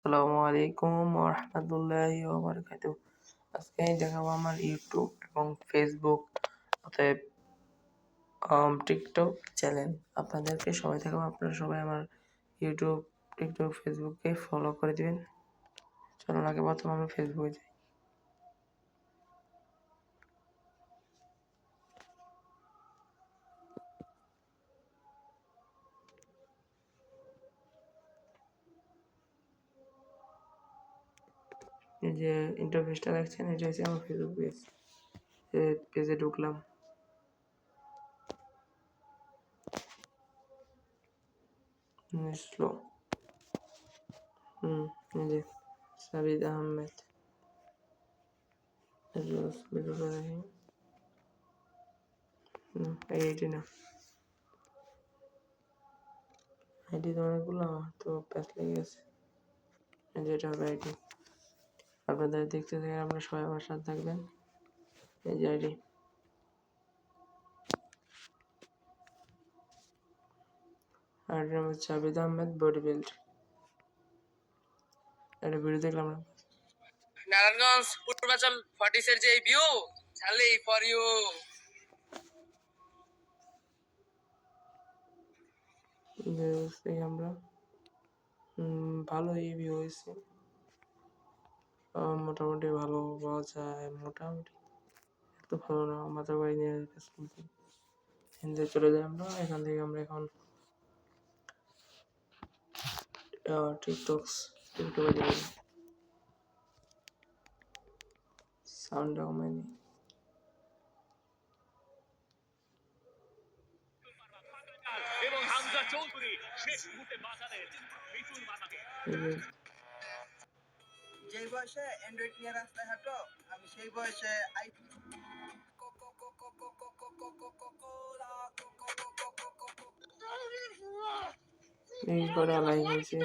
আসসালামু আলাইকুম ওয়া রাহমাতুল্লাহি ওয়া বারাকাতুহু। আজকে আমি দেখাবো আমার ইউটিউব এবং ফেসবুক অতএব টিকটক চ্যানেল। আপনাদেরকে সবাই দেখাবো, আপনারা সবাই আমার ইউটিউব, টিকটক, ফেসবুককে ফলো করে দিবেন। চলুন আগে প্রথমে আমরা ফেসবুকে যাই। এই যে ইন্টারফেসটা দেখছেন, এটা হচ্ছে আমার ফেসবুক পেজ। পেজে ঢুকলাম। স্লো এই যে সাবিদ আহমেদ ভিডিওটা দেখি। এইটি না, আইডি তো অনেকগুলো, আমার তো প্যাচ লেগে গেছে। যেটা হবে আইডি, আপনাদের দেখতে থেকে আপনারা সবাই আমার সাথে থাকবেন। এই যে আইডি, আইডির নাম হচ্ছে আবিদ আহমেদ বডি বিল্ড। একটা ভিডিও দেখলাম না, নারায়ণগঞ্জ পূর্বাচল 40 এর যে ভিউ ছাড়লেই ফর ইউ। আমরা ভালোই ভিউ হয়েছে, মোটামুটি ভালো পাওয়া যায়। মোটামুটি এত ভালো না, মাথার বাড়ি নিয়ে হিন্দে চলে যাই আমরা। এখান থেকে আমরা এখন টিকটকে যাই। সাউন্ডটা কমায়নি। এবং হামজা চৌধুরী শেষ মুহূর্তে বাঁচালেন মিঠুন মাতাকে। যেই বয়সে অ্যান্ড্রয়েড নিয়ে রাস্তায় হাঁটো, আমি সেই বয়সে এই করে আলাই হয়েছে।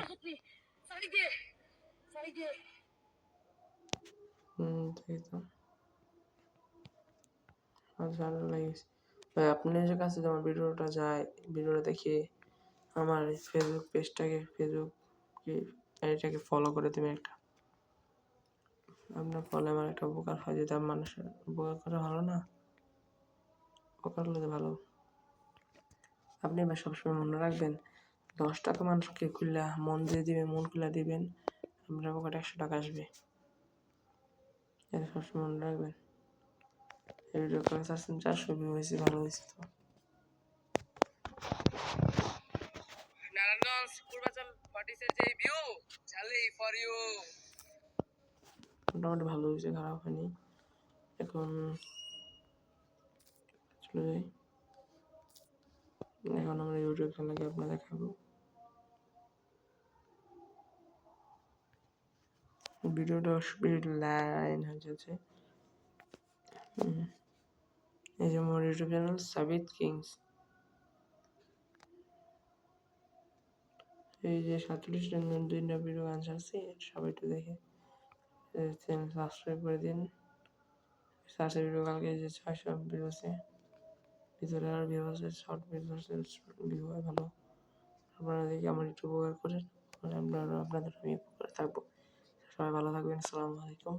ভাই আপনার কাছে যেমন ভিডিওটা যায়, ভিডিওটা দেখে আমার ফেসবুক পেজটাকে, ফেসবুক আইডিটাকে ফলো করে দেবেন একটা। আপনার ফলে আমার একটা উপকার হয়, যদি মানুষের উপকার করা ভালো না, উপকার হলে ভালো। আপনি এবার সবসময় মনে রাখবেন, 10 টাকা মানুষকে খুললা মন দিয়ে দিবেন, মন খুলে দিবেন, আপনার পকেটে 100 টাকা আসবে। এটা সবসময় মনে রাখবেন। এই ভিডিও করে 400 ভিউ হয়েছে, ভালো হয়েছে। তো নারায়ণগঞ্জ পূর্বাচল 40 এর যে ভিউ ছাড়লেই ফর ইউ। মোটামুটি ভালো হয়েছে, খারাপ হয়নি। এখন চলে যাই। এখন আমরা ইউটিউব চ্যানেলকে আপনাদের দেখাবো। ভিডিওটা স্পিড লাইন হয়ে যাচ্ছে। এই যে আমার ইউটিউব চ্যানেল সাবিত কিংস। এই যে 47 টা 2টা ভিডিও গান ছাড়ছি, সবাই একটু দেখে চ্যানেল সাবস্ক্রাইব করে দিন। সার্চের ভিডিও কালকে যে 600 ভিউ আছে, ভিতরে আর ভিউ আছে, শর্ট ভিডিও আছে, ভিউ হয় ভালো। আপনারা দেখে আমার একটু উপকার করেন, আপনারা আপনাদের আমি উপকার থাকবো। সবাই ভালো থাকবেন। আসসালামু আলাইকুম।